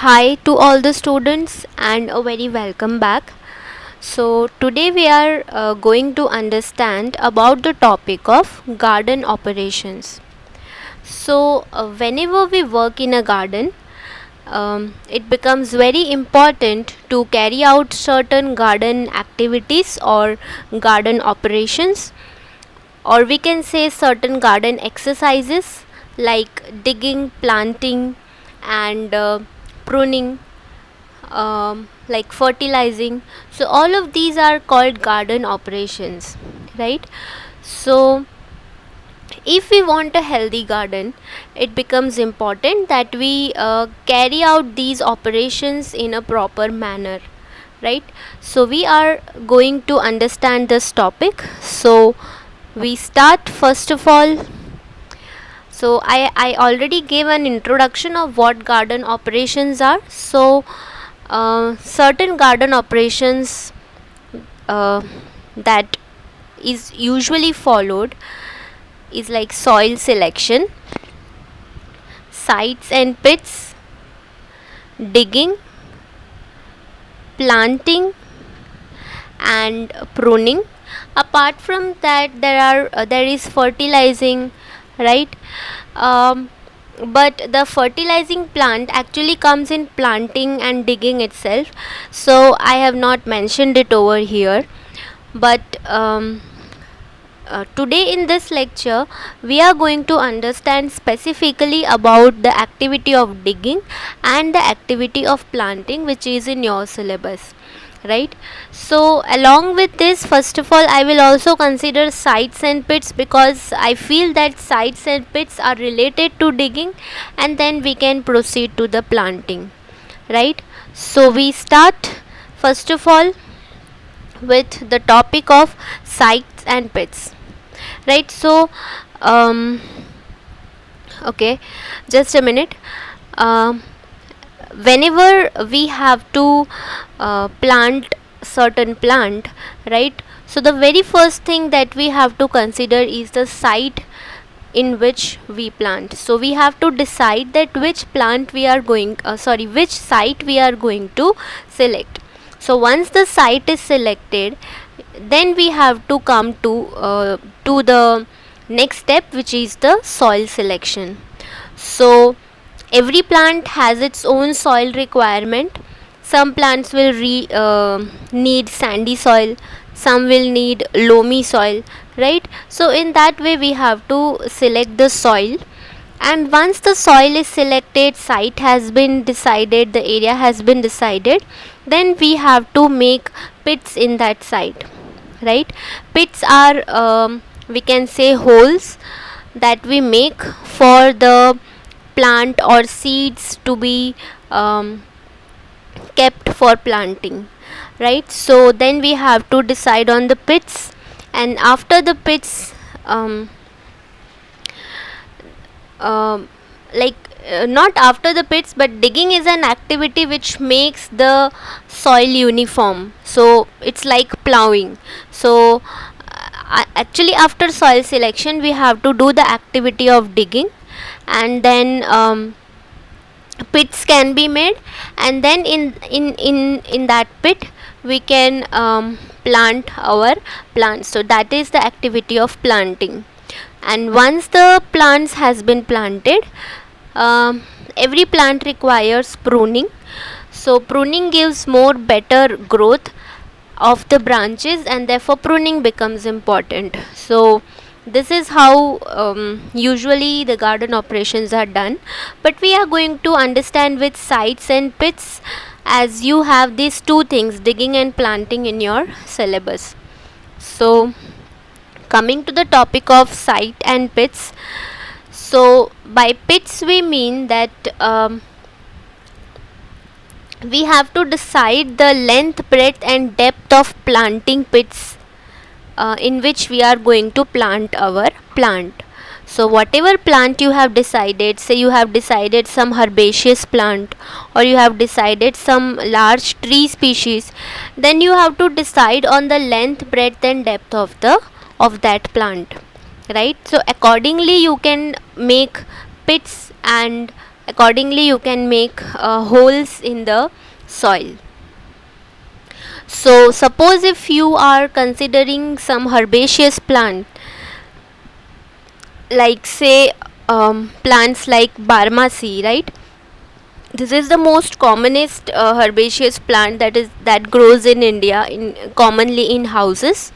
Hi to all the students and a very welcome back. So today we are going to understand about the topic of garden operations. So whenever we work in a garden, it becomes very important to carry out certain garden activities or garden operations, or we can say certain garden exercises like digging, planting, and pruning, like fertilizing. So all of these are called garden operations, right? So if we want a healthy garden, it becomes important that we carry out these operations in a proper manner, right? So we are going to understand this topic. So we start first of all. So I already gave an introduction of what garden operations are. So certain garden operations that is usually followed is like soil selection, sites and pits, digging, planting, and pruning. Apart from that, there is fertilizing, right? um, but the fertilizing plant actually comes in planting and digging itself, so I have not mentioned it over here. But today in this lecture we are going to understand specifically about the activity of digging and the activity of planting, which is in your syllabus, right? So along with this, first of all, I will also consider sites and pits, because I feel that sites and pits are related to digging, and then we can proceed to the planting, right? So we start first of all with the topic of sites and pits, right? So um, okay, just a minute. um, Whenever we have to plant certain plant, right? So the very first thing that we have to consider is the site in which we plant. So we have to decide that which plant we are going which site we are going to select. So once the site is selected, then we have to come to the next step, which is the soil selection. So every plant has its own soil requirement. Some plants will need sandy soil, some will need loamy soil, right? So in that way we have to select the soil. And once the soil is selected, site has been decided, the area has been decided, then we have to make pits in that site, right? Pits are, we can say, holes that we make for the plant or seeds to be kept for planting, right? So then we have to decide on the pits, and after the pits, um, um, like not after the pits, but digging is an activity which makes the soil uniform, so it's like plowing. So actually after soil selection we have to do the activity of digging, and then pits can be made, and then in that pit we can plant our plants. So that is the activity of planting. And once the plants has been planted, um, every plant requires pruning. So pruning gives more better growth of the branches, and therefore pruning becomes important. So this is how usually the garden operations are done. But we are going to understand with sites and pits, as you have these two things, digging and planting, in your syllabus. So coming to the topic of site and pits, so by pits we mean that we have to decide the length, breadth, and depth of planting pits in which we are going to plant our plant. So whatever plant you have decided, say you have decided some herbaceous plant, or you have decided some large tree species, then you have to decide on the length, breadth, and depth of that plant, right? So accordingly you can make pits, and accordingly you can make holes in the soil. So suppose if you are considering some herbaceous plant, like say plants like Barmasi, right? This is the most commonest herbaceous plant that grows in India, in commonly in houses,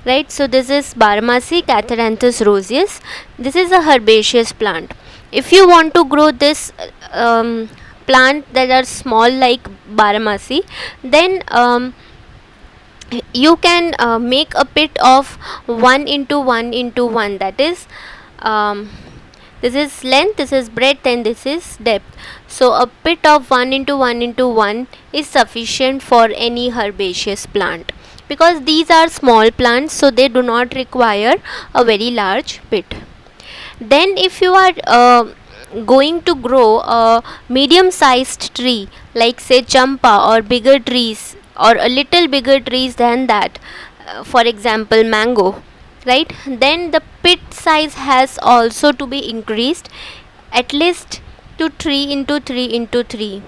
right? So this is Barmasi Catharanthus roseus. This is a herbaceous plant. If you want to grow this plant that are small like Barmasi, then you can make a pit of 1 into 1 into 1, that is um, this is length, this is breadth, and this is depth. So a pit of 1 into 1 into 1 is sufficient for any herbaceous plant, because these are small plants, so they do not require a very large pit. Then if you are going to grow a medium sized tree, like say champa or bigger trees, or a little bigger trees than that, for example mango, right? Then the pit size has also to be increased, at least to 3 into 3 into 3,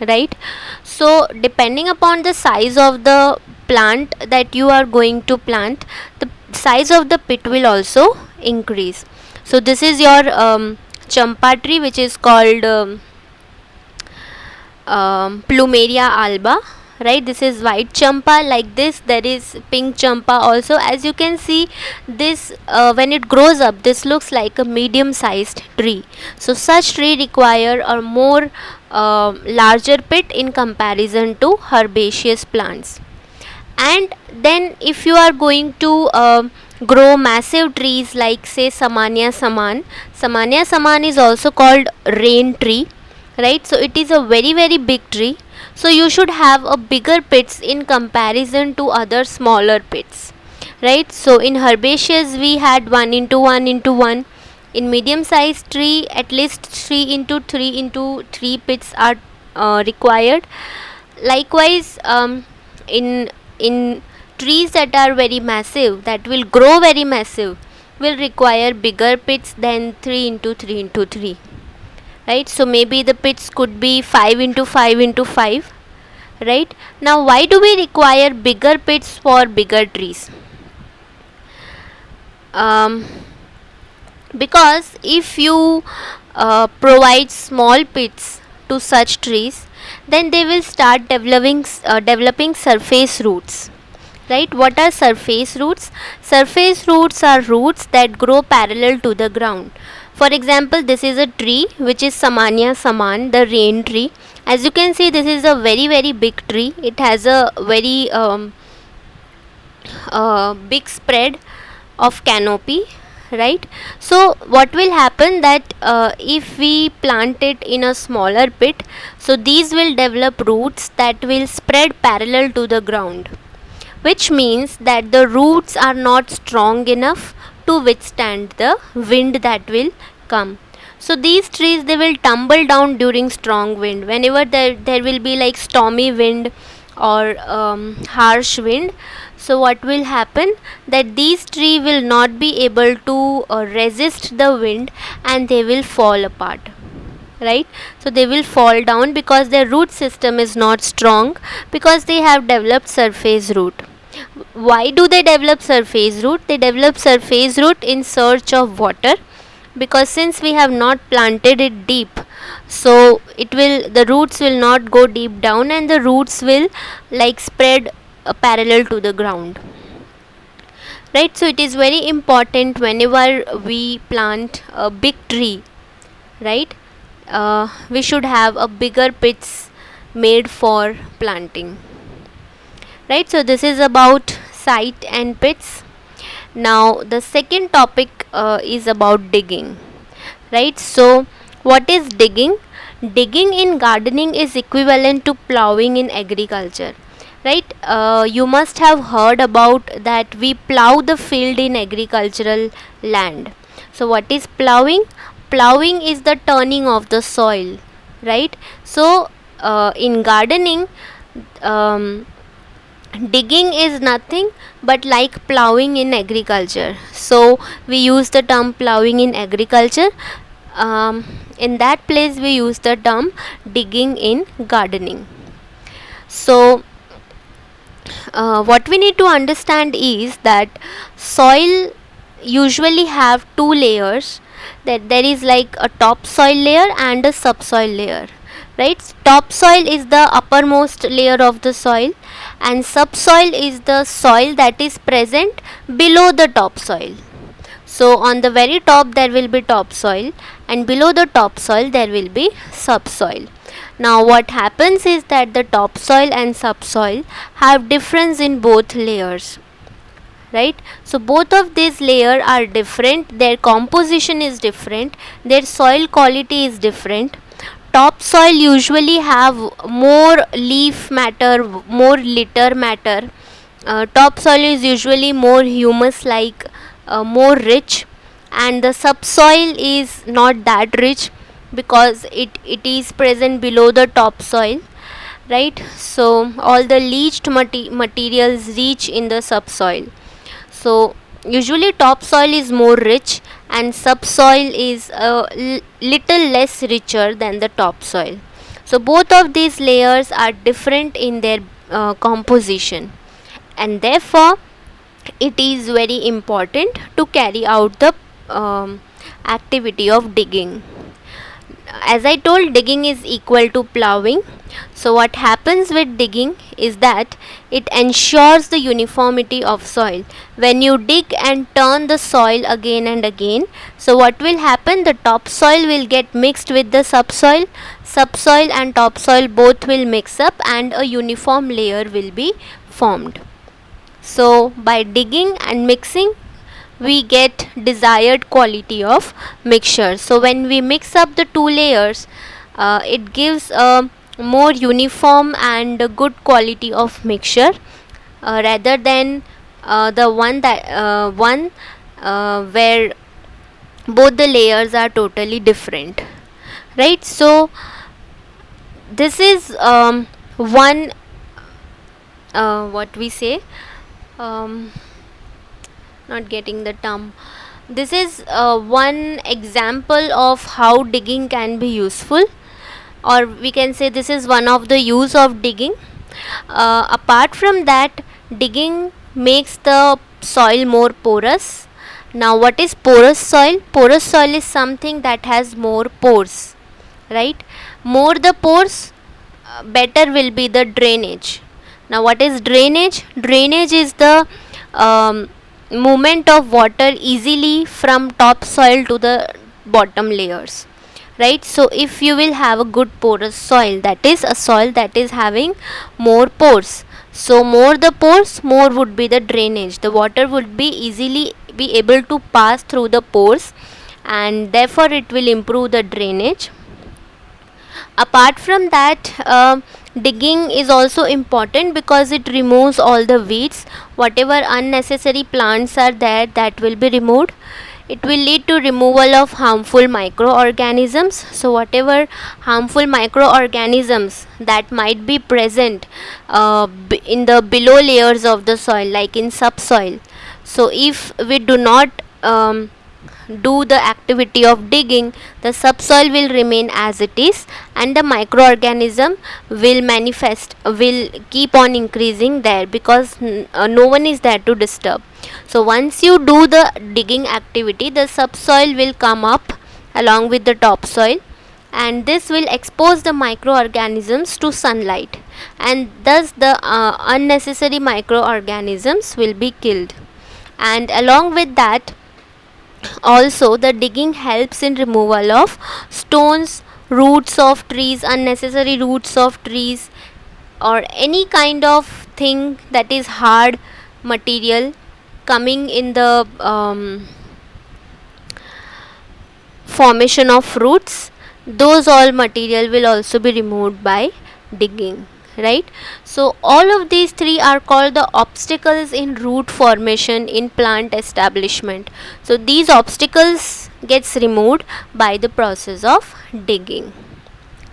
right? So depending upon the size of the plant that you are going to plant, the size of the pit will also increase. So this is your champa tree, which is called Plumeria alba, right? This is white champa. Like this there is pink champa also. As you can see, this when it grows up, this looks like a medium sized tree. So such tree require a more larger pit in comparison to herbaceous plants. And then if you are going to grow massive trees like say Samania saman is also called rain tree, right? So it is a very big tree, so you should have a bigger pits in comparison to other smaller pits, right? So in herbaceous we had 1 into 1 into 1. In medium sized tree, at least 3 into 3 into 3 pits are required. Likewise, in trees that are very massive, that will grow very massive, will require bigger pits than 3 into 3 into 3, right? So maybe the pits could be 5 into 5 into 5, right? Now why do we require bigger pits for bigger trees? Because if you provide small pits to such trees, then they will start developing surface roots, right? What are surface roots? Surface roots are roots that grow parallel to the ground. For example, this is a tree which is Samania saman, the rain tree. As you can see, this is a very big tree. It has a very big spread of canopy, right? So what will happen that if we plant it in a smaller pit, so these will develop roots that will spread parallel to the ground, which means that the roots are not strong enough to withstand the wind that will come. So these trees, they will tumble down during strong wind. Whenever there will be like stormy wind or harsh wind, so what will happen that these tree will not be able to resist the wind, and they will fall apart, right? So they will fall down because their root system is not strong, because they have developed surface root. Why do they develop surface root? They develop surface root in search of water, because since we have not planted it deep, so the roots will not go deep down, and the roots will like spread parallel to the ground, right? So it is very important whenever we plant a big tree, right? We should have a bigger pits made for planting, right? So this is about site and pits. Now the second topic is about digging, right? So what is digging? Digging in gardening is equivalent to plowing in agriculture, right? You must have heard about that we plow the field in agricultural land. So what is plowing? Plowing is the turning of the soil, right? So in gardening, digging is nothing but like plowing in agriculture. So we use the term plowing in agriculture. in that place we use the term digging in gardening. So what we need to understand is that soil usually have two layers, that there is like a topsoil layer and a subsoil layer, right? Topsoil is the uppermost layer of the soil, and subsoil is the soil that is present below the topsoil. So on the very top there will be topsoil, and below the topsoil there will be subsoil. Now what happens is that the topsoil and subsoil have difference in both layers, right? So both of these layers are different, their composition is different, their soil quality is different. Topsoil usually have more leaf matter, more litter matter. Topsoil is usually more humus like, more rich, and the subsoil is not that rich because it is present below the topsoil, right? So all the leached materials reach in the subsoil. So usually topsoil is more rich and subsoil is a little less richer than the topsoil. So both of these layers are different in their composition, and therefore it is very important to carry out the activity of digging. As I told, digging is equal to plowing. So what happens with digging is that it ensures the uniformity of soil. When you dig and turn the soil again and again, so what will happen? The topsoil will get mixed with the subsoil. Subsoil and topsoil both will mix up and a uniform layer will be formed. So by digging and mixing, we get desired quality of mixture. So when we mix up the two layers, it gives a more uniform and a good quality of mixture, rather than the one where both the layers are totally different, right? So this is one what we say, um, not getting the term. This is one example of how digging can be useful, or we can say this is one of the use of digging. Apart from that, digging makes the soil more porous. Now what is porous soil? Porous soil is something that has more pores, right? More the pores, better will be the drainage. Now what is drainage? Drainage is the movement of water easily from top soil to the bottom layers, right? So if you will have a good porous soil, that is a soil that is having more pores, so more the pores, more would be the drainage. The water would be easily be able to pass through the pores, and therefore it will improve the drainage. Apart from that, digging is also important because it removes all the weeds. Whatever unnecessary plants are there, that will be removed. It will lead to removal of harmful microorganisms. So whatever harmful microorganisms that might be present in the below layers of the soil, like in subsoil, so if we do not do the activity of digging, the subsoil will remain as it is, and the microorganism will manifest, will keep on increasing there because no one is there to disturb. So once you do the digging activity, the subsoil will come up along with the topsoil, and this will expose the microorganisms to sunlight, and thus the unnecessary microorganisms will be killed. And along with that, also the digging helps in removal of stones, roots of trees, unnecessary roots of trees, or any kind of thing that is hard material coming in the formation of roots. Those all material will also be removed by digging, right? So all of these three are called the obstacles in root formation in plant establishment. So these obstacles gets removed by the process of digging,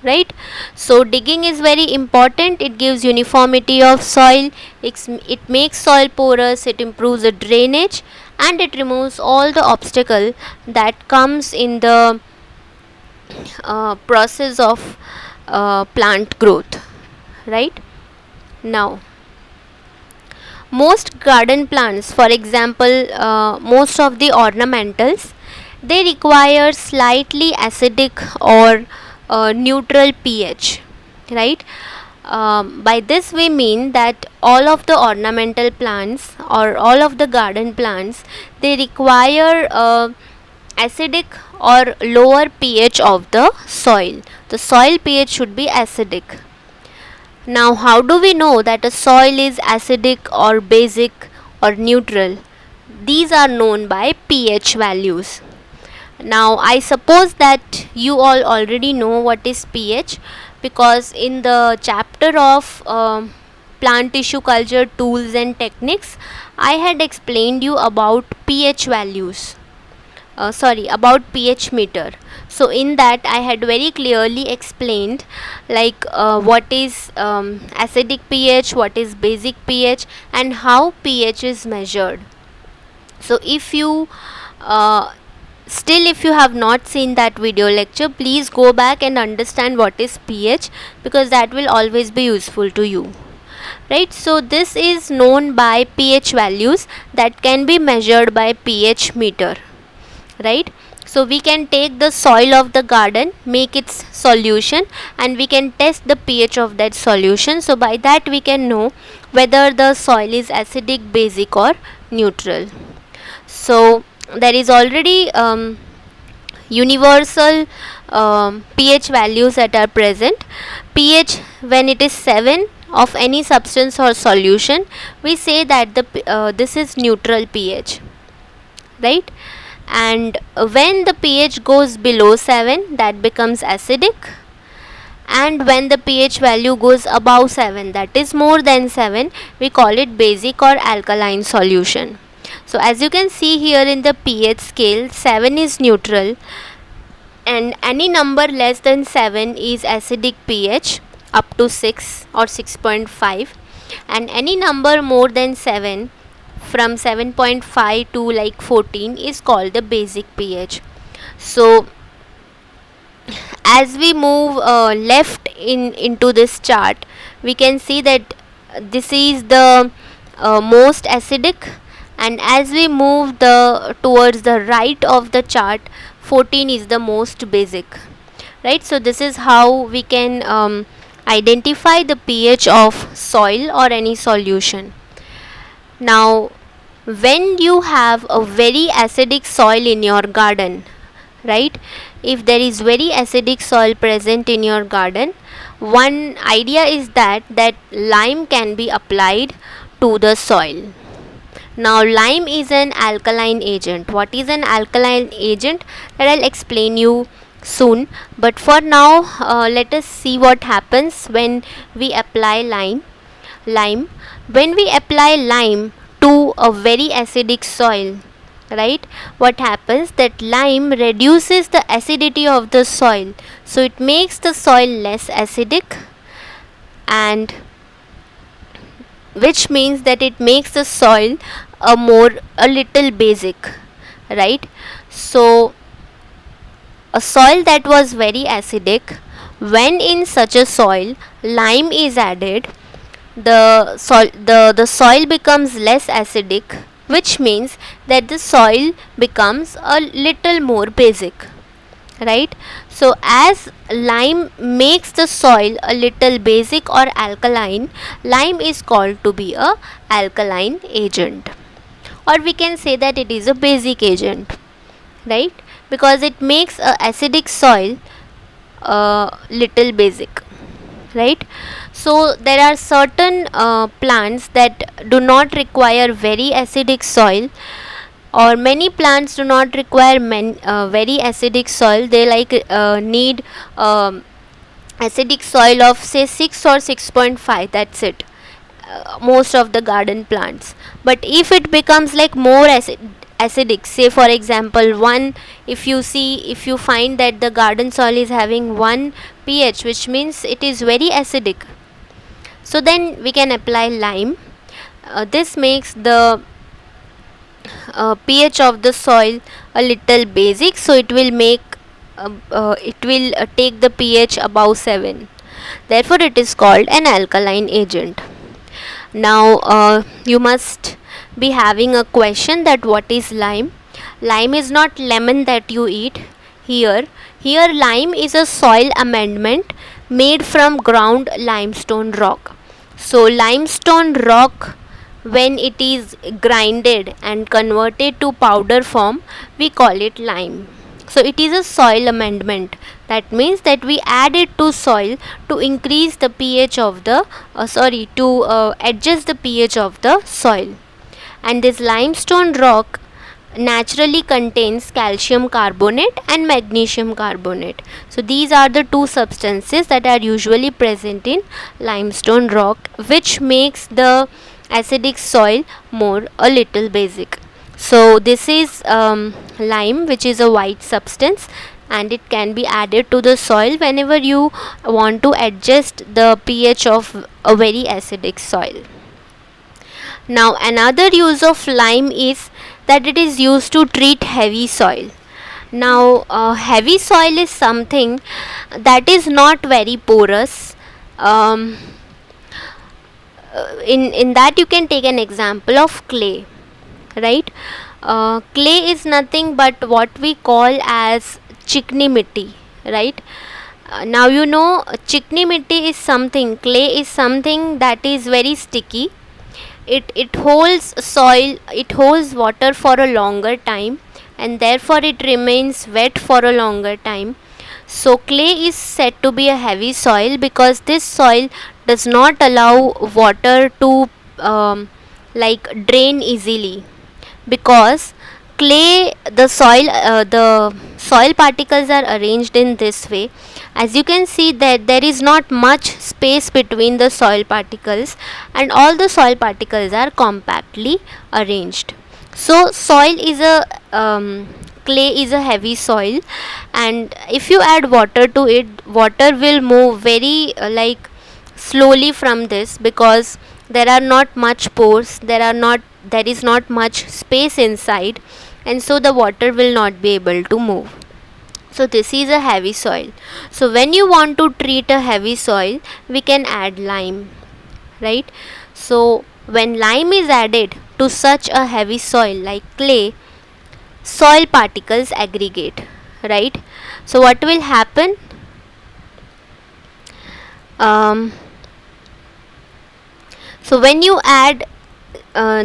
right? So digging is very important. It gives uniformity of soil, it makes soil porous, it improves the drainage, and it removes all the obstacle that comes in the process of plant growth, right? Now, most garden plants, for example, most of the ornamentals, they require slightly acidic or neutral pH, right? By this we mean that all of the ornamental plants or all of the garden plants, they require acidic or lower pH of the soil. The soil pH should be acidic. Now, how do we know that a soil is acidic or basic or neutral? These are known by pH values. Now, I suppose that you all already know what is pH, because in the chapter of plant tissue culture tools and techniques, I had explained you about pH values. About pH meter. So in that I had very clearly explained, like what is acidic pH, what is basic pH, and how pH is measured. So if you still, if you have not seen that video lecture, please go back and understand what is pH, because that will always be useful to you, right? So this is known by pH values that can be measured by pH meter, right? So we can take the soil of the garden, make its solution, and we can test the pH of that solution. So by that we can know whether the soil is acidic, basic, or neutral. So there is already universal pH values that are present. pH, when it is 7 of any substance or solution, we say that this is neutral pH, right? And when the pH goes below 7, that becomes acidic, and when the pH value goes above 7, that is more than 7, we call it basic or alkaline solution. So as you can see here in the pH scale, 7 is neutral, and any number less than 7 is acidic pH up to 6 or 6.5, and any number more than 7, from 7.5 to like 14, is called the basic pH. So as we move left into this chart, we can see that this is the most acidic, and as we move towards the right of the chart, 14 is the most basic, right? So this is how we can identify the pH of soil or any solution. Now, when you have a very acidic soil in your garden, right? If there is very acidic soil present in your garden, one idea is that lime can be applied to the soil. Now, lime is an alkaline agent. What is an alkaline agent? That I'll explain you soon. But for now, let us see what happens when we apply lime. When we apply lime to a very acidic soil, right, what happens, that lime reduces the acidity of the soil, so it makes the soil less acidic, and which means that it makes the soil a little basic, right? So a soil that was very acidic, when in such a soil lime is added, the soil becomes less acidic, which means that the soil becomes a little more basic, right? So as lime makes the soil a little basic or alkaline, lime is called to be a alkaline agent, or we can say that it is a basic agent, right? Because it makes a acidic soil little basic, right? So there are certain plants that do not require very acidic soil, or many plants do not require very acidic soil. They need acidic soil of say 6 or 6.5, that's it, most of the garden plants. But if it becomes like more acidic, say for example 1, if you find that the garden soil is having 1 pH, which means it is very acidic, so then we can apply lime. This makes the pH of the soil a little basic, so it will make it will take the pH above 7. Therefore, it is called an alkaline agent. Now, you must be having a question that what is lime? Lime is not lemon that you eat. Here lime is a soil amendment made from ground limestone rock. So limestone rock, when it is grinded and converted to powder form, we call it lime. So it is a soil amendment. That means that we add it to soil to increase the pH of the to adjust the pH of the soil. And this limestone rock naturally contains calcium carbonate and magnesium carbonate. So these are the two substances that are usually present in limestone rock, which makes the acidic soil more a little basic. So this is lime, which is a white substance, and it can be added to the soil whenever you want to adjust the pH of a very acidic soil. Now another use of lime is that it is used to treat heavy soil. Now heavy soil is something that is not very porous. Um, in that you can take an example of clay, right? Clay is nothing but what we call as chikni mitti, right? Now you know chikni mitti is something, clay is something that is very sticky. It holds soil, it holds water for a longer time, and therefore it remains wet for a longer time. So clay is said to be a heavy soil because this soil does not allow water to drain easily, because clay, the soil particles are arranged in this way. As you can see that there is not much space between the soil particles, and all the soil particles are compactly arranged. So soil is a clay is a heavy soil, and if you add water to it, water will move very slowly from this, because there are not much pores, there is not much space inside, and so the water will not be able to move. So this is a heavy soil. So when you want to treat a heavy soil, we can add lime, right? So when lime is added to such a heavy soil like clay, soil particles aggregate, right? So what will happen? So when you add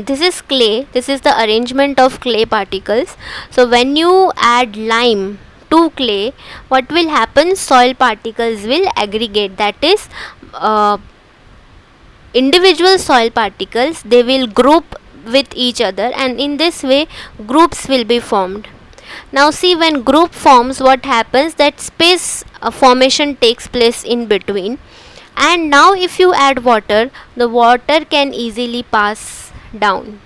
this is clay, this is the arrangement of clay particles. So when you add lime to clay, what will happen? Soil particles will aggregate, that is individual soil particles, they will group with each other, and in this way groups will be formed. Now see, when group forms, what happens, that space formation takes place in between, and now if you add water, the water can easily pass down,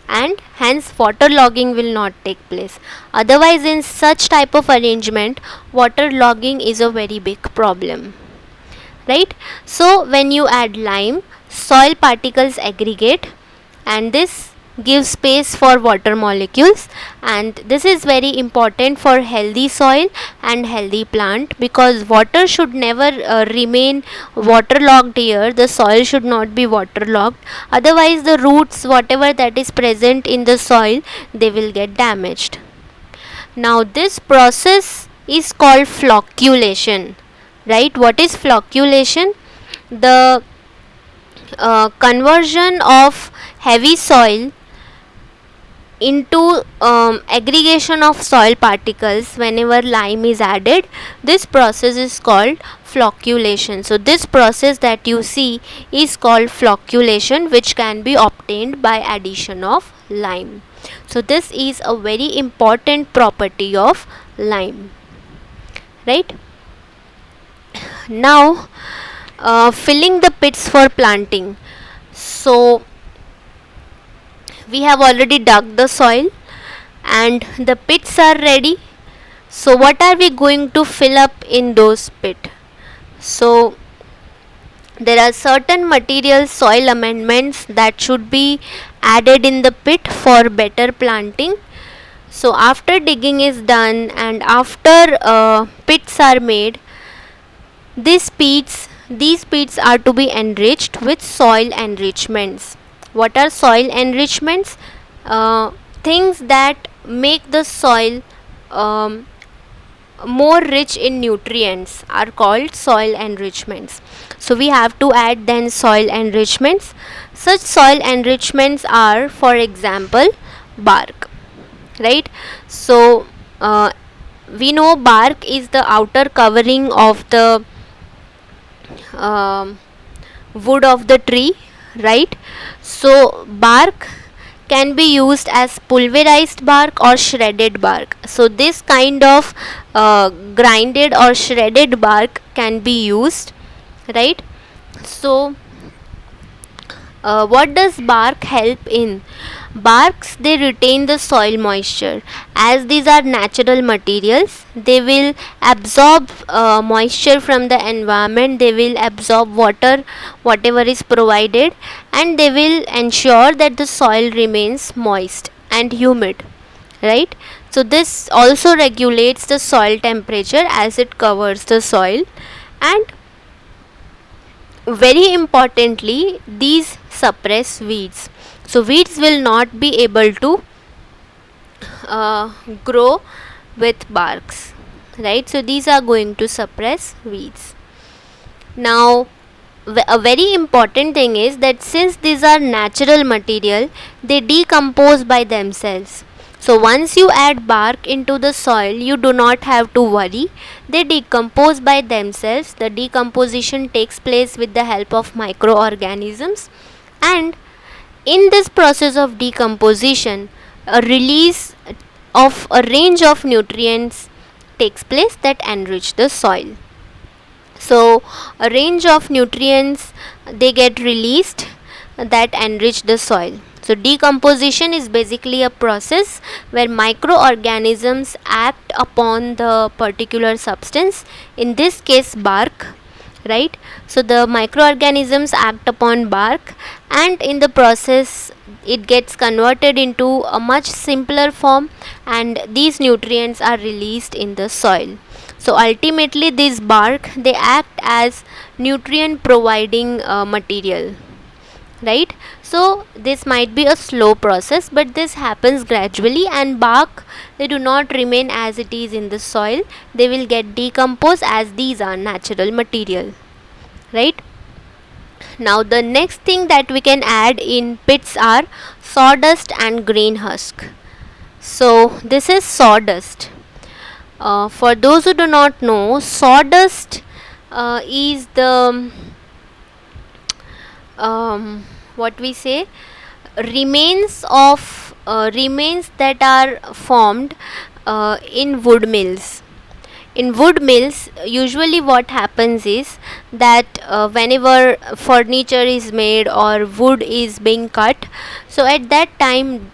and hence waterlogging will not take place. Otherwise, in such type of arrangement, waterlogging is a very big problem, right? So when you add lime, soil particles aggregate, and this gives space for water molecules, and this is very important for healthy soil and healthy plant, because water should never remain waterlogged here. The soil should not be waterlogged, otherwise the roots, whatever that is present in the soil, they will get damaged. Now this process is called flocculation, right? What is flocculation? The conversion of heavy soil into aggregation of soil particles whenever lime is added. This process is called flocculation. So this process that you see is called flocculation, which can be obtained by addition of lime. So this is a very important property of lime, right? Now filling the pits for planting. So we have already dug the soil and the pits are ready. So what are we going to fill up in those pits? So there are certain material soil amendments that should be added in the pit for better planting. So after digging is done and after pits are made, these pits are to be enriched with soil enrichments. What are soil enrichments? uh, Things that make the soil um, more rich in nutrients are called soil enrichments. So we have to add then soil enrichments. Such soil enrichments are, for example, bark, right? So uh, we know bark is the outer covering of the um, wood of the tree, right? So bark can be used as pulverized bark or shredded bark. So this kind of grinded or shredded bark can be used, right? So what does bark help in? Barks, they retain the soil moisture. As these are natural materials, they will absorb moisture from the environment, they will absorb water, whatever is provided, and they will ensure that the soil remains moist and humid, right? So this also regulates the soil temperature as it covers the soil. And very importantly, these suppress weeds. So weeds will not be able to uh, grow with barks, right? So these are going to suppress weeds. Now a very important thing is that since these are natural material, they decompose by themselves. So once you add bark into the soil, you do not have to worry. They decompose by themselves. The decomposition takes place with the help of microorganisms, and in this process of decomposition, a release of a range of nutrients takes place that enrich the soil. So a range of nutrients, they get released that enrich the soil. So decomposition is basically a process where microorganisms act upon the particular substance, in this case bark, right? So the microorganisms act upon bark, and in the process it gets converted into a much simpler form, and these nutrients are released in the soil. So ultimately this bark, they act as nutrient providing material, right? So this might be a slow process, but this happens gradually, and bark, they do not remain as it is in the soil, they will get decomposed as these are natural material, right? Now the next thing that we can add in pits are sawdust and grain husk. So this is sawdust. For those who do not know, sawdust is the what we say, remains that are formed in wood mills. In wood mills, usually what happens is that whenever furniture is made or wood is being cut, so at that time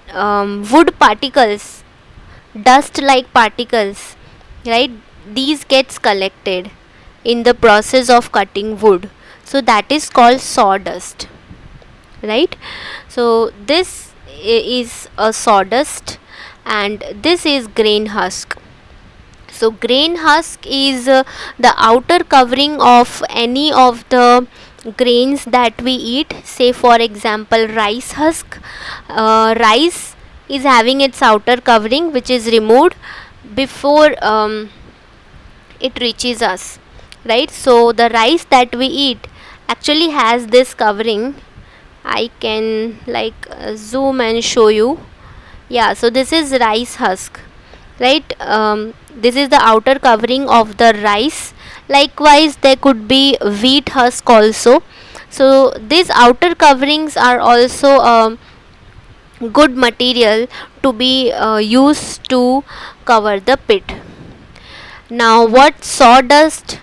wood particles, dust like particles, right, these gets collected in the process of cutting wood. So that is called sawdust, right? So this is a sawdust, and this is grain husk. So grain husk is the outer covering of any of the grains that we eat. Say for example rice husk. Rice is having its outer covering, which is removed before it reaches us, right? So the rice that we eat actually has this covering. I can zoom and show you. Yeah, so this is rice husk, right? This is the outer covering of the rice. Likewise there could be wheat husk also. So these outer coverings are also good material to be used to cover the pit. Now what sawdust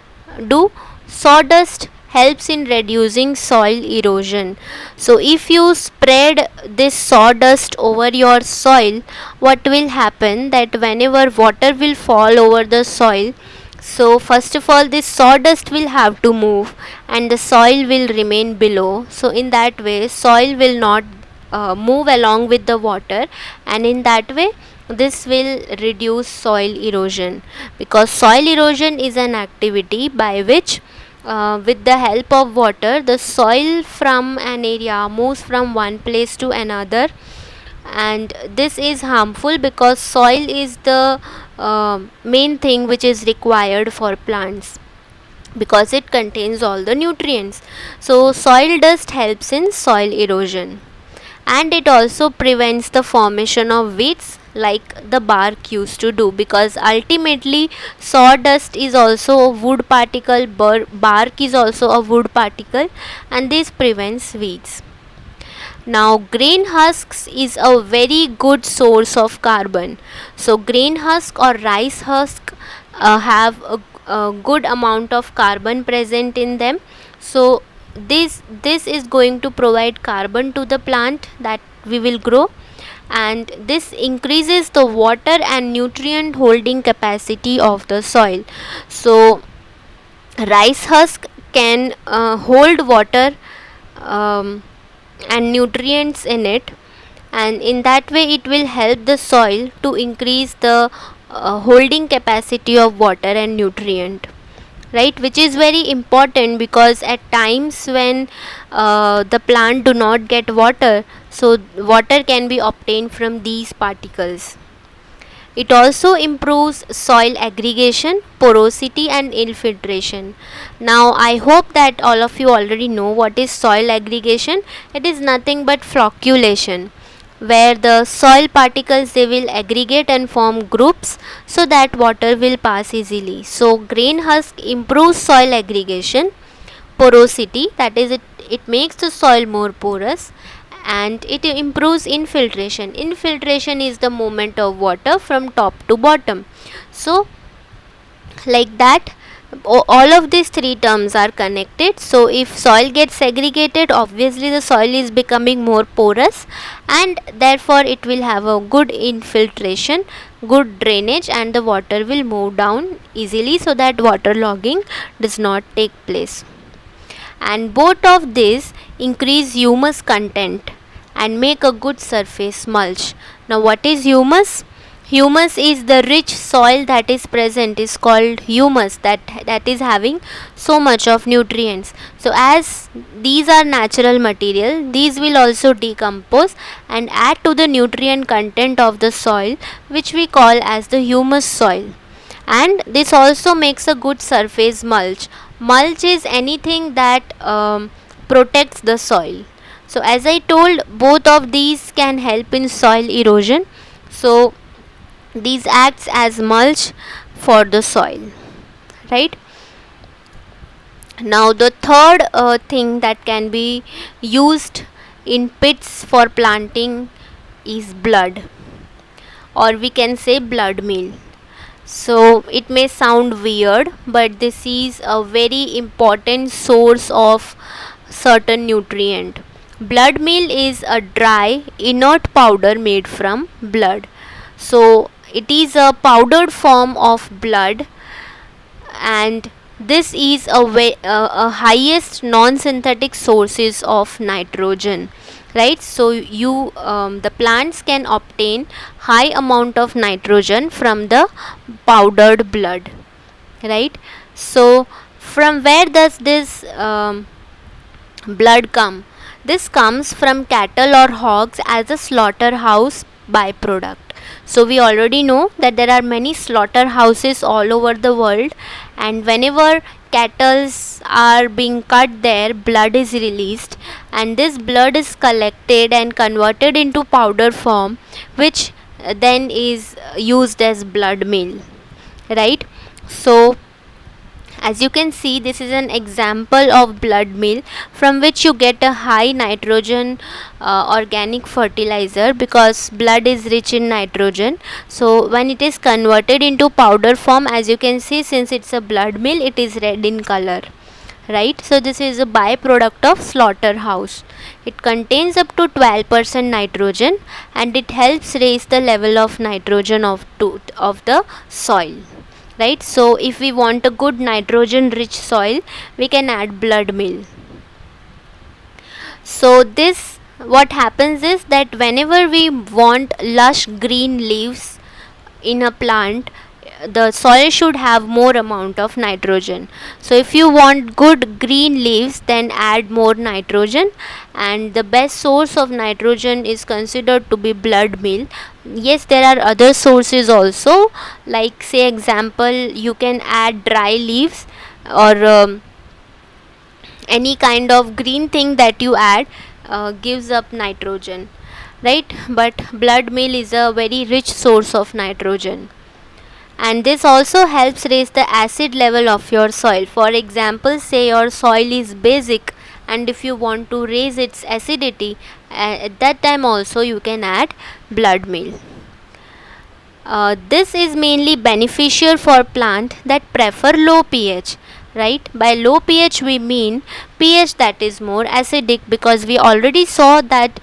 do? Sawdust helps in reducing soil erosion. So if you spread this sawdust over your soil, what will happen, that whenever water will fall over the soil, so first of all this sawdust will have to move and the soil will remain below. So in that way soil will not move along with the water, and in that way this will reduce soil erosion, because soil erosion is an activity by which with the help of water the soil from an area moves from one place to another, and this is harmful because soil is the main thing which is required for plants, because it contains all the nutrients. So soil dust helps in soil erosion, and it also prevents the formation of weeds like the bark used to do, because ultimately sawdust is also a wood particle, bark is also a wood particle, and this prevents weeds. Now grain husks is a very good source of carbon. So grain husk or rice husk have a good amount of carbon present in them. So this is going to provide carbon to the plant that we will grow, and this increases the water and nutrient holding capacity of the soil. So rice husk can hold water and nutrients in it, and in that way it will help the soil to increase the holding capacity of water and nutrient, right, which is very important, because at times when the plant do not get water, so water can be obtained from these particles. It also improves soil aggregation, porosity, and infiltration. Now, I hope that all of you already know what is soil aggregation. It is nothing but flocculation, where the soil particles, they will aggregate and form groups so that water will pass easily. So, grain husk improves soil aggregation, porosity, that is, it makes the soil more porous, and it improves infiltration. Infiltration is the movement of water from top to bottom. So like that, all of these three terms are connected. So if soil gets segregated, obviously the soil is becoming more porous, and therefore it will have a good infiltration, good drainage, and the water will move down easily so that water logging does not take place. And both of these increase humus content and make a good surface mulch. Now what is humus? Humus is the rich soil that is present, is called humus, that is having so much of nutrients. So as these are natural material, these will also decompose and add to the nutrient content of the soil, which we call as the humus soil. And this also makes a good surface mulch. Mulch is anything that protects the soil. So as I told, both of these can help in soil erosion. So these acts as mulch for the soil, right? Now the third thing that can be used in pits for planting is blood, or we can say blood meal. So it may sound weird, but this is a very important source of certain nutrient. Blood meal is a dry inert powder made from blood. So it is a powdered form of blood, and this is a highest non-synthetic sources of nitrogen, right? So you the plants can obtain high amount of nitrogen from the powdered blood, right? So from where does this blood come? This comes from cattle or hogs as a slaughterhouse byproduct. So we already know that there are many slaughterhouses all over the world, and whenever cattle are being cut there, blood is released, and this blood is collected and converted into powder form, which then is used as blood meal, right? So as you can see, this is an example of blood meal from which you get a high nitrogen organic fertilizer, because blood is rich in nitrogen. So when it is converted into powder form, as you can see, since it's a blood meal, it is red in color, right? So this is a byproduct of slaughterhouse. It contains up to 12% nitrogen, and it helps raise the level of nitrogen of the soil, right? So if we want a good nitrogen rich soil, we can add blood meal. So this, what happens is that whenever we want lush green leaves in a plant, the soil should have more amount of nitrogen. So if you want good green leaves, then add more nitrogen. And the best source of nitrogen is considered to be blood meal. Yes, there are other sources also, like say example, you can add dry leaves, or any kind of green thing that you add gives up nitrogen, right? But blood meal is a very rich source of nitrogen, and this also helps raise the acid level of your soil. For example, say your soil is basic, and if you want to raise its acidity, at that time also you can add blood meal. This is mainly beneficial for plants that prefer low pH, right? By low pH we mean pH that is more acidic, because we already saw that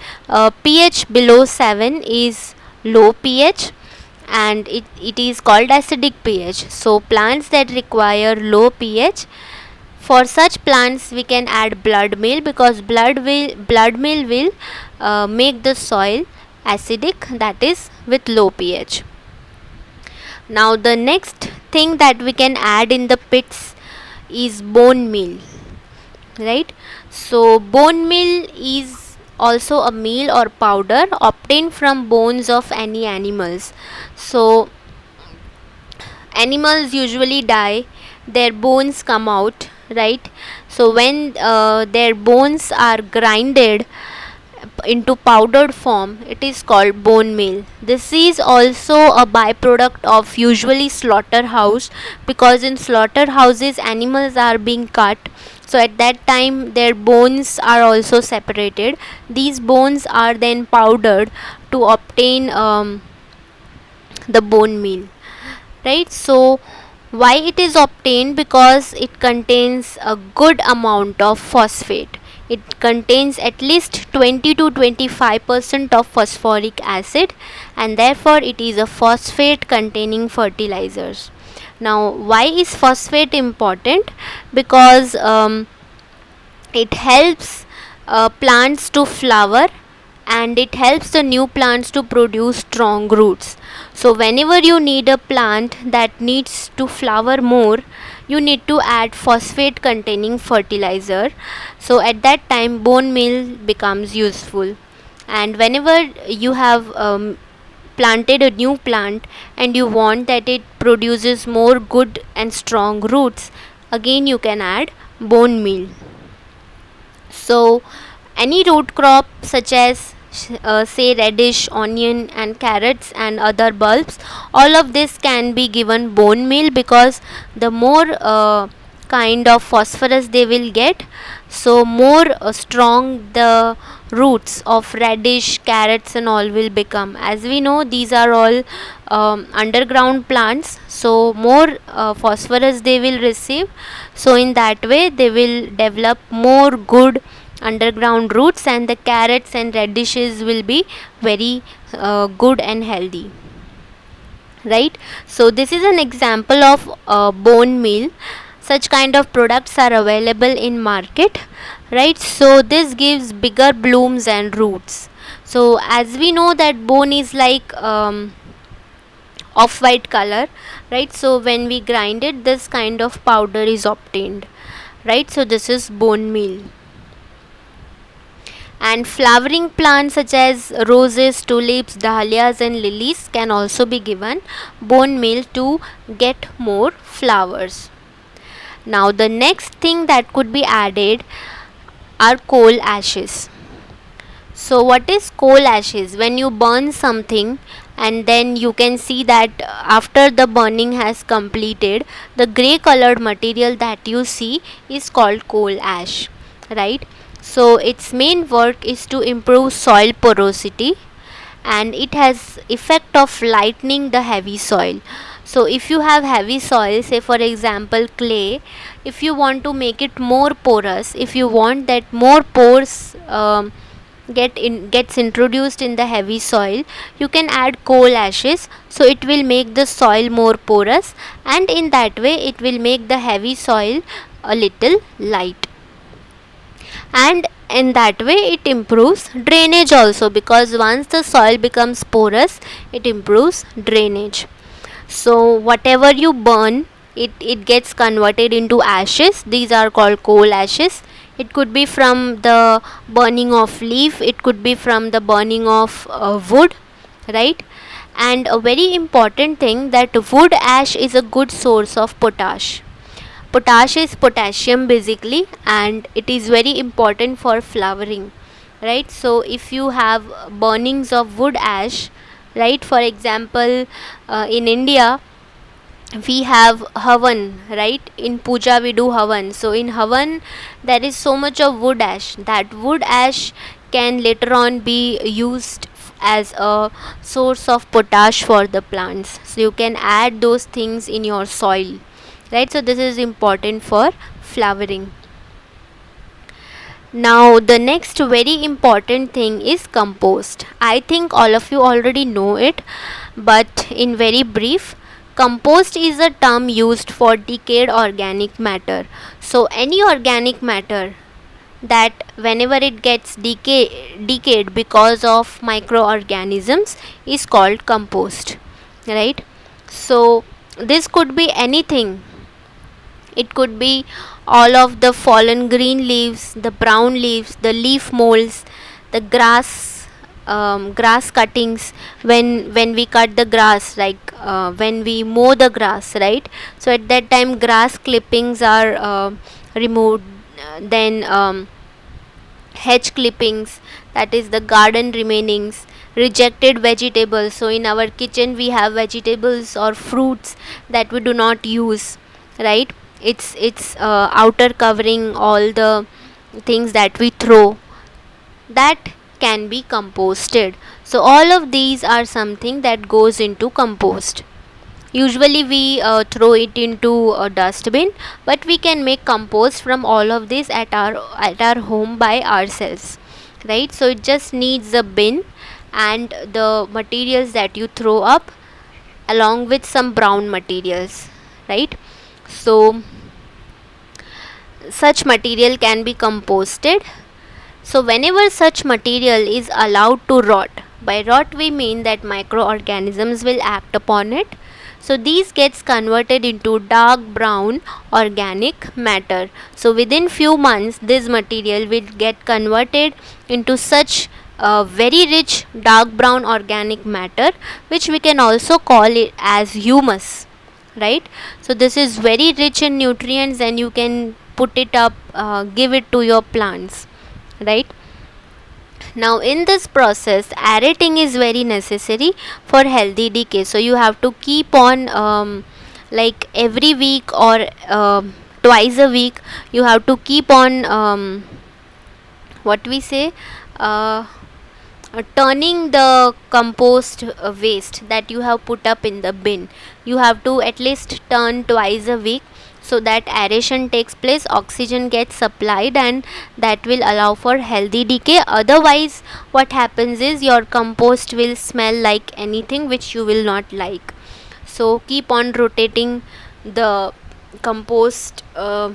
pH below 7 is low pH, and it is called acidic pH. So plants that require low pH, for such plants we can add blood meal, because blood meal will make the soil acidic, that is with low pH. Now the next thing that we can add in the pits is bone meal, right? So bone meal is also a meal or powder obtained from bones of any animals. So animals usually die, their bones come out, right? So when their bones are grinded into powdered form, it is called bone meal. This is also a byproduct of usually slaughterhouse, because in slaughterhouses animals are being cut, so at that time their bones are also separated. These bones are then powdered to obtain the bone meal, right? So why it is obtained? Because it contains a good amount of phosphate. It contains at least 20 to 25% of phosphoric acid, and therefore it is a phosphate containing fertilizers. Now why is phosphate important? Because it helps plants to flower, and it helps the new plants to produce strong roots. So whenever you need a plant that needs to flower more, you need to add phosphate containing fertilizer. So at that time bone meal becomes useful. And whenever you have planted a new plant and you want that it produces more good and strong roots, again you can add bone meal. So any root crop such as say radish, onion and carrots and other bulbs, all of this can be given bone meal, because the more kind of phosphorus they will get, so more strong the roots of radish, carrots and all will become. As we know, these are all underground plants, so more phosphorus they will receive, so in that way they will develop more good underground roots, and the carrots and radishes will be very good and healthy, right? So this is an example of bone meal. Such kind of products are available in market, right? So this gives bigger blooms and roots. So as we know that bone is like off white color, right? So when we grind it, this kind of powder is obtained, right? So this is bone meal. And flowering plants such as roses, tulips, dahlias and lilies can also be given bone meal to get more flowers. Now the next thing that could be added are coal ashes. So what is coal ashes? When you burn something and then you can see that after the burning has completed, the grey colored material that you see is called coal ash, right? So its main work is to improve soil porosity, and it has effect of lightening the heavy soil. So if you have heavy soil, say for example clay, if you want to make it more porous, if you want that more pores gets introduced in the heavy soil, you can add coal ashes, so it will make the soil more porous, and in that way it will make the heavy soil a little light, and in that way it improves drainage also, because once the soil becomes porous, it improves drainage. So whatever you burn, it gets converted into ashes. These are called coal ashes. It could be from the burning of leaf, it could be from the burning of wood, right? And a very important thing, that wood ash is a good source of potash. Potash is potassium basically, and it is very important for flowering, right? So if you have burnings of wood ash, right, for example, in India we have havan, right? In puja we do havan. So in havan there is so much of wood ash. That wood ash can later on be used as a source of potash for the plants, so you can add those things in your soil, right? So this is important for flowering. Now the next very important thing is compost. I think all of you already know it, but in very brief, compost is a term used for decayed organic matter. So any organic matter that whenever it gets decayed because of microorganisms is called compost, right? So this could be anything. It could be all of the fallen green leaves, the brown leaves, the leaf molds, the grass cuttings. When we cut the grass, like when we mow the grass, right? So at that time, grass clippings are removed. Then hedge clippings, that is the garden remainings, rejected vegetables. So in our kitchen we have vegetables or fruits that we do not use, right? It's outer covering, all the things that we throw, that can be composted. So all of these are something that goes into compost. Usually we throw it into a dustbin, but we can make compost from all of this at our home by ourselves, right? So it just needs a bin and the materials that you throw up along with some brown materials, right? So such material can be composted. So whenever such material is allowed to rot, by rot we mean that microorganisms will act upon it. So these gets converted into dark brown organic matter. So within few months this material will get converted into such very rich dark brown organic matter, which we can also call it as humus, right? So this is very rich in nutrients and you can put it up, give it to your plants, right? Now in this process aerating is very necessary for healthy decay. So you have to keep on like every week or twice a week you have to keep on what we say uh, turning the compost waste that you have put up in the bin. You have to at least turn twice a week, so that aeration takes place, oxygen gets supplied, and that will allow for healthy decay. Otherwise what happens is your compost will smell like anything which you will not like. So keep on rotating the compost pile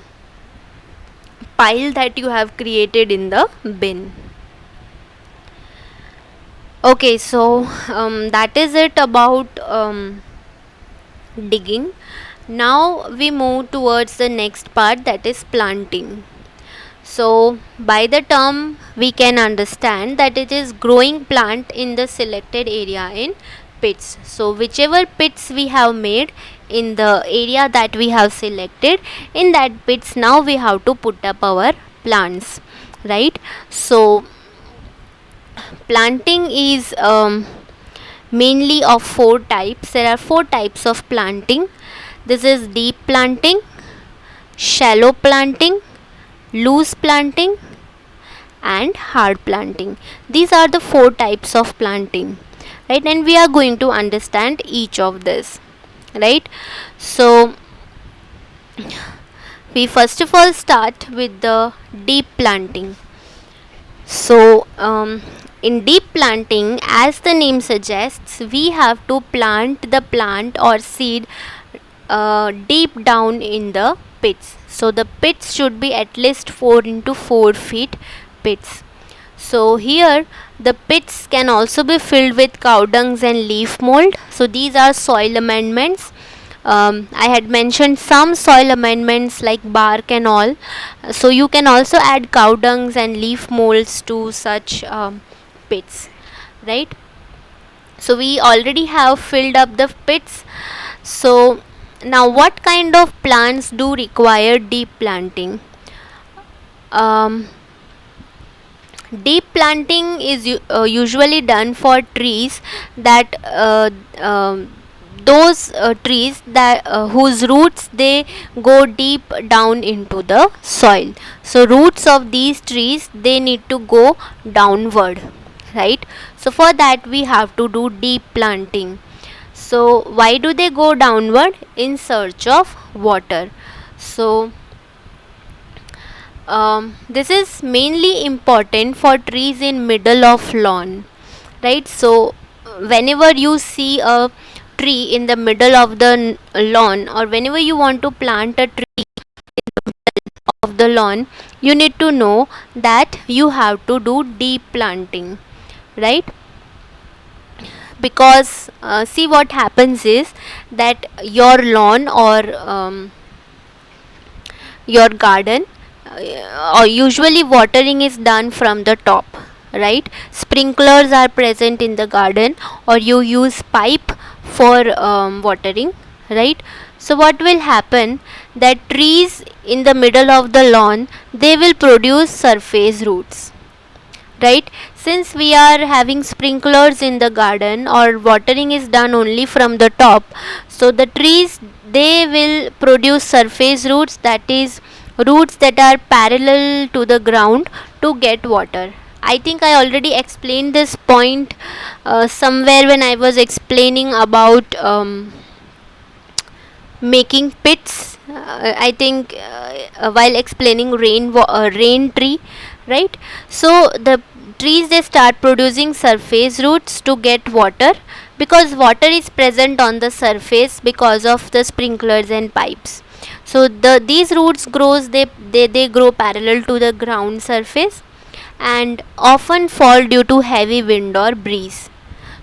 that you have created in the bin. Okay, so that is it about digging. Now we move towards the next part, that is planting. So by the term we can understand that it is growing plant in the selected area in pits. So whichever pits we have made in the area that we have selected, in that pits now we have to put up our plants, right? So planting is mainly of four types. There are four types of planting. This is deep planting, shallow planting, loose planting, and hard planting. These are the four types of planting, right? And we are going to understand each of this, right? So we first of all start with the deep planting. So in deep planting, as the name suggests, we have to plant the plant or seed deep down in the pits. So the pits should be at least 4 into 4 feet pits. So here the pits can also be filled with cow dungs and leaf mold. So these are soil amendments. I had mentioned some soil amendments like bark and all. So you can also add cow dungs and leaf molds to such pits, right? So we already have filled up the pits. So now what kind of plants do require deep planting? Um, Deep planting is usually done for trees that those trees that whose roots they go deep down into the soil. So roots of these trees they need to go downward, right? So for that we have to do deep planting. So why do they go downward? In search of water. So this is mainly important for trees in middle of lawn, right? So whenever you see a tree in the middle of the lawn, or whenever you want to plant a tree of the lawn, you need to know that you have to do deep planting, right? Because see what happens is that your lawn or your garden, or usually watering is done from the top, right? Sprinklers are present in the garden, or you use pipe for watering, right? So what will happen, that trees in the middle of the lawn they will produce surface roots, right? Since we are having sprinklers in the garden, or watering is done only from the top, so the trees they will produce surface roots, that is roots that are parallel to the ground to get water. I think I already explained this point somewhere when I was explaining about making pits. I think while explaining rain tree, right? So the trees they start producing surface roots to get water, because water is present on the surface because of the sprinklers and pipes. So these roots grows, they grow parallel to the ground surface and often fall due to heavy wind or breeze.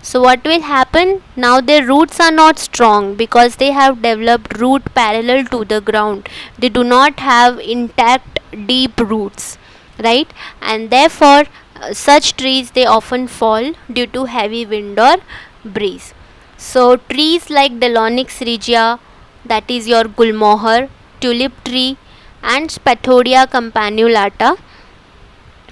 So what will happen? Now their roots are not strong because they have developed root parallel to the ground. They do not have intact deep roots, right? And therefore such trees they often fall due to heavy wind or breeze. So trees like Deinonychus regia, that is your gulmohar, tulip tree and Spathodia campanulata,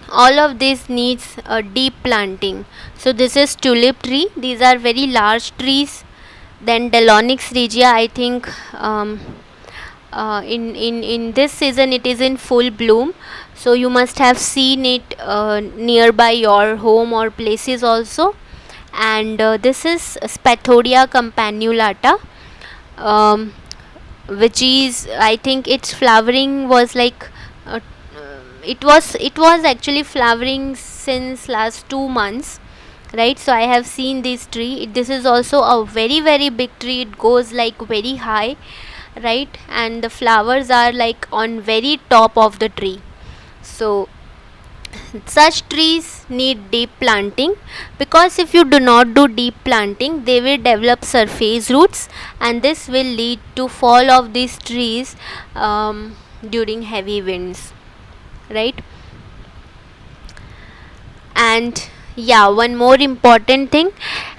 all of this needs a deep planting. So this is tulip tree, these are very large trees. Then Deinonychus regia, I think in this season it is in full bloom, so you must have seen it nearby your home or places also. And this is Spathodia campanulata, um, which is, I think its flowering was like it was actually flowering since last 2 months, right? So I have seen this tree. This is also a very very big tree, it goes like very high, right? And the flowers are like on very top of the tree. So such trees need deep planting, because if you do not do deep planting they will develop surface roots, and this will lead to fall of these trees during heavy winds, right? And yeah, one more important thing,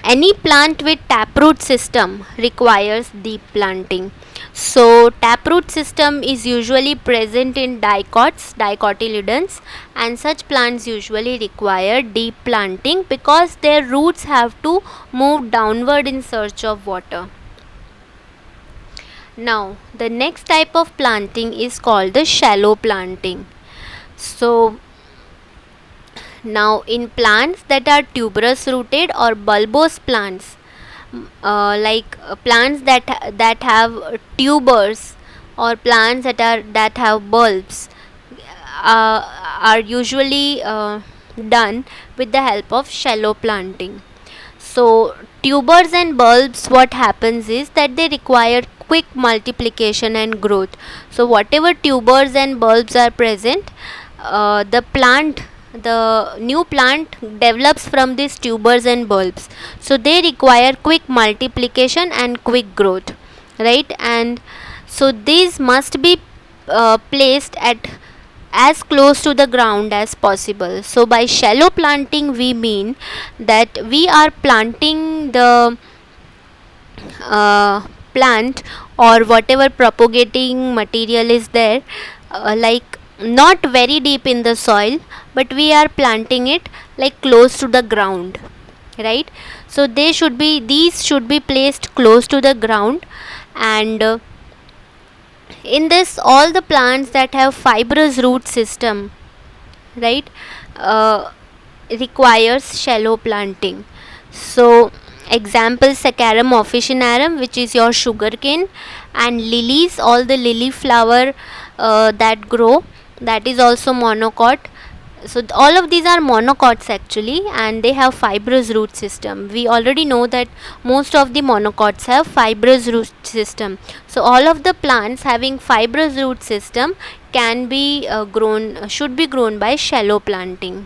any plant with taproot system requires deep planting. So taproot system is usually present in dicotyledons, and such plants usually require deep planting because their roots have to move downward in search of water. Now the next type of planting is called the shallow planting. So now in plants that are tuberous rooted or bulbous plants, plants that have tubers, or plants that have bulbs, are usually done with the help of shallow planting. So tubers and bulbs, what happens is that they require quick multiplication and growth. So whatever tubers and bulbs are present, the plant the new plant develops from these tubers and bulbs, so they require quick multiplication and quick growth, right? And so these must be placed at as close to the ground as possible. So by shallow planting we mean that we are planting the uh, plant or whatever propagating material is there, like not very deep in the soil, but we are planting it like close to the ground, right? So these should be placed close to the ground. And in this, all the plants that have fibrous root system, right, uh, requires shallow planting. So example, Saccharum officinarum, which is your sugarcane, and lilies, all the lily flower that grow, that is also monocot. So all of these are monocots actually, and they have fibrous root system. We already know that most of the monocots have fibrous root system. So all of the plants having fibrous root system can be should be grown by shallow planting.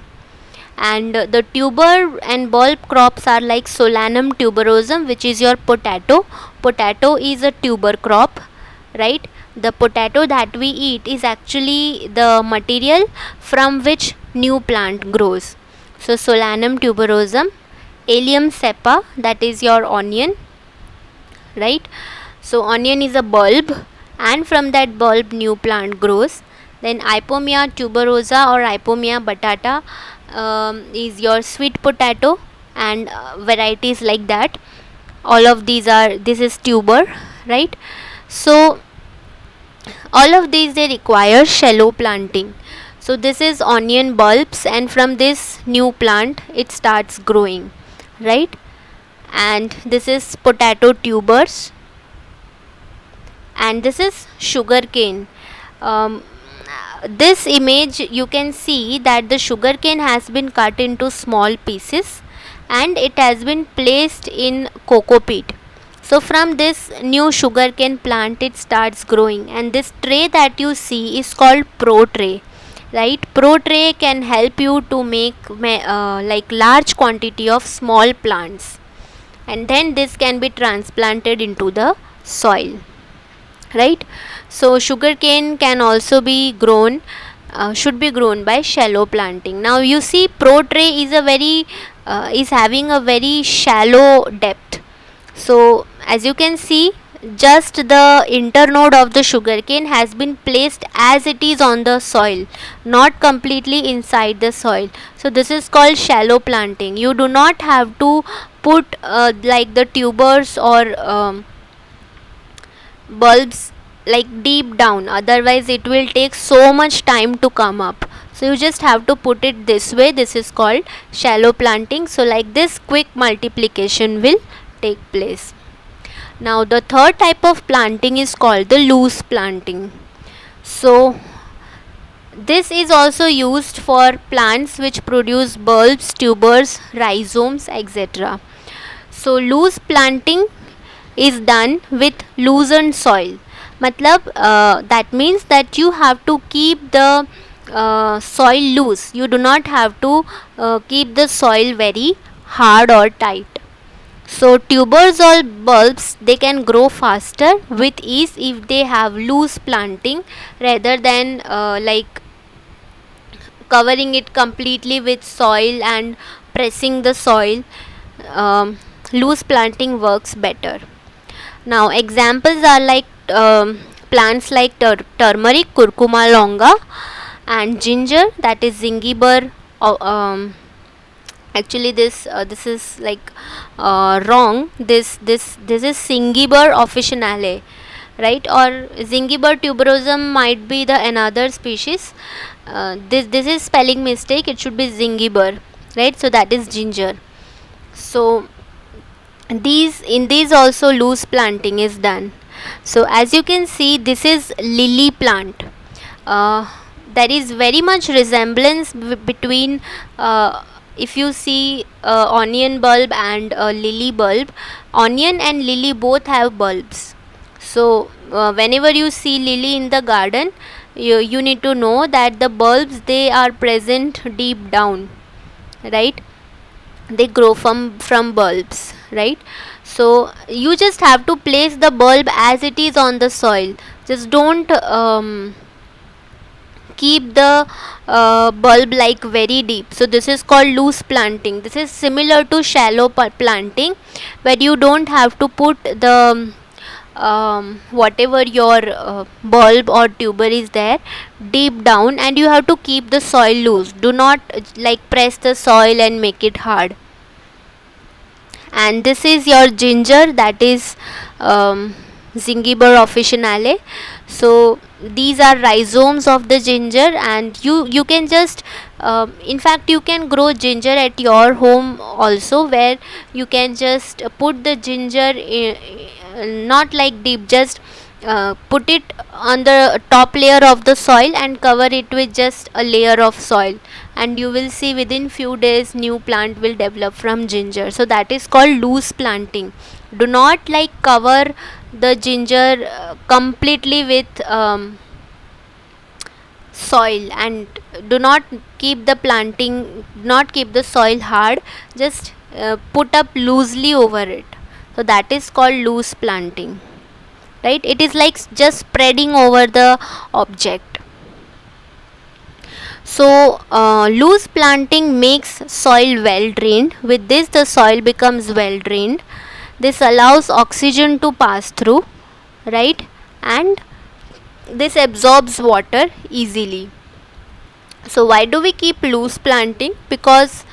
And the tuber and bulb crops are like Solanum tuberosum, which is your potato. Potato is a tuber crop, right? The potato that we eat is actually the material from which new plant grows. So Solanum tuberosum, Allium cepa, that is your onion, right? So onion is a bulb, and from that bulb new plant grows. Then Ipomea tuberosa or Ipomea batata is your sweet potato, and varieties like that. All of these are, this is tuber, right? So all of these, they require shallow planting. So this is onion bulbs, and from this new plant it starts growing, right? And this is potato tubers, and this is sugar cane. um, this image you can see that the sugar cane has been cut into small pieces and it has been placed in cocoa peat. So from this new sugar cane plant it starts growing, and this tray that you see is called pro tray, right? Pro tray can help you to make like large quantity of small plants, and then this can be transplanted into the soil, right? So sugarcane can also be grown, should be grown by shallow planting. Now you see pro tray is a very is having a very shallow depth. So as you can see, just the internode of the sugarcane has been placed as it is on the soil, not completely inside the soil. So this is called shallow planting. You do not have to put like the tubers or bulbs like deep down, otherwise it will take so much time to come up. So you just have to put it this way. This is called shallow planting. So like this, quick multiplication will take place. Now the third type of planting is called the loose planting. So this is also used for plants which produce bulbs, tubers, rhizomes, etc. So loose planting is done with loosened soil. Matlab that means that you have to keep the soil loose. You do not have to keep the soil very hard or tight. So tubers or bulbs, they can grow faster with ease if they have loose planting rather than like covering it completely with soil and pressing the soil. Loose planting works better. Now examples are like plants like turmeric, curcuma longa, and ginger, that is zingiber. Actually this is like wrong. This is Zingiber officinale, right? Or Zingiber tuberosum might be the another species. This is spelling mistake. It should be Zingiber, right? So that is ginger. So these also loose planting is done. So as you can see, this is lily plant. There is very much resemblance between if you see onion bulb and lily bulb. Onion and lily both have bulbs. So whenever you see lily in the garden, you need to know that the bulbs, they are present deep down, right? They grow from bulbs, right? So you just have to place the bulb as it is on the soil. Just don't keep the bulb like very deep. So this is called loose planting. This is similar to shallow planting, where you don't have to put the whatever your bulb or tuber is there deep down, and you have to keep the soil loose. Do not like press the soil and make it hard. And this is your ginger, that is Zingiber officinale. So these are rhizomes of the ginger, and you can just in fact you can grow ginger at your home also, where you can just put the ginger not like deep, just put it on the top layer of the soil and cover it with just a layer of soil, and you will see within few days new plant will develop from ginger. So that is called loose planting. Do not like cover the ginger completely with soil, and do not keep the planting, not keep the soil hard, just put up loosely over it. So that is called loose planting, right? It is like just spreading over the object. So loose planting makes soil well drained. With this, the soil becomes well drained. This allows oxygen to pass through, right? And this absorbs water easily. So why do we keep loose planting? Because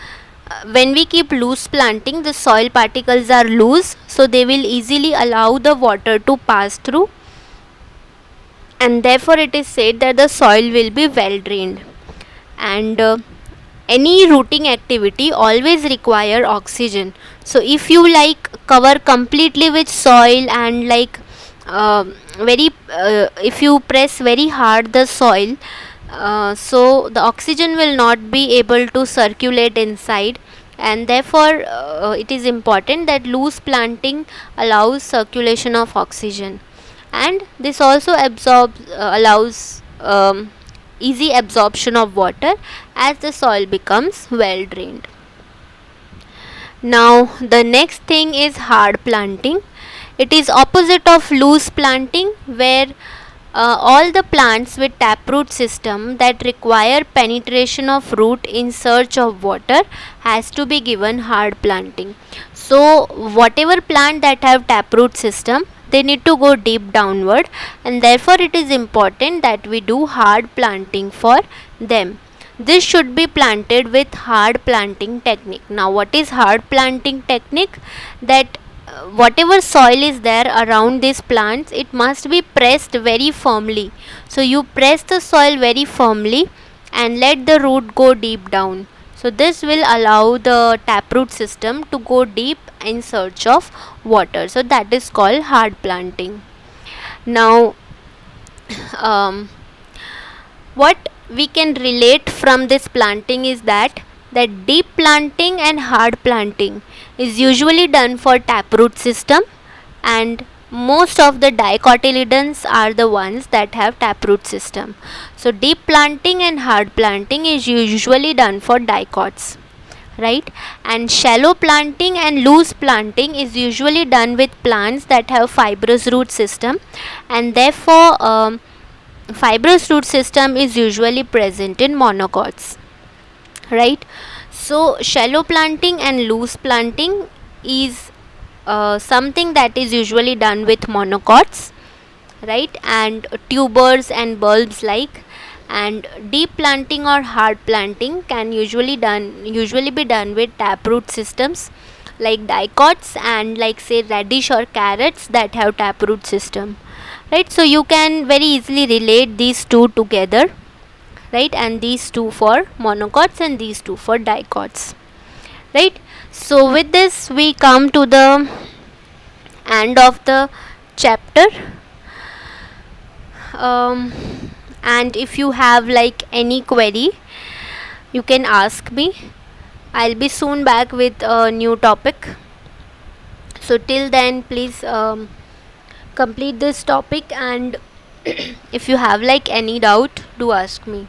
when we keep loose planting, the soil particles are loose, so they will easily allow the water to pass through, and therefore it is said that the soil will be well drained. And any rooting activity always require oxygen. So if you like cover completely with soil and like very if you press very hard the soil, so the oxygen will not be able to circulate inside, and therefore it is important that loose planting allows circulation of oxygen, and this also allows easy absorption of water as the soil becomes well drained. Now the next thing is hard planting. It is opposite of loose planting, where all the plants with taproot system that require penetration of root in search of water has to be given hard planting. So whatever plant that have taproot system, they need to go deep downward, and therefore it is important that we do hard planting for them. This should be planted with hard planting technique. Now what is hard planting technique? That whatever soil is there around these plants, it must be pressed very firmly. So you press the soil very firmly and let the root go deep down. So this will allow the taproot system to go deep in search of water. So that is called hard planting. Now what we can relate from this planting is that deep planting and hard planting is usually done for taproot system, and most of the dicotyledons are the ones that have taproot system. So deep planting and hard planting is usually done for dicots, right? And shallow planting and loose planting is usually done with plants that have fibrous root system, and therefore fibrous root system is usually present in monocots, right? So shallow planting and loose planting is something that is usually done with monocots, right, and tubers and bulbs like. And deep planting or hard planting can usually be done with taproot systems like dicots and like say radish or carrots that have taproot system, right? So you can very easily relate these two together, right? And these two for monocots and these two for dicots, right? So with this we come to the end of the chapter, and if you have like any query, you can ask me. I'll be soon back with a new topic. So till then, please complete this topic and If you have like any doubt, do ask me.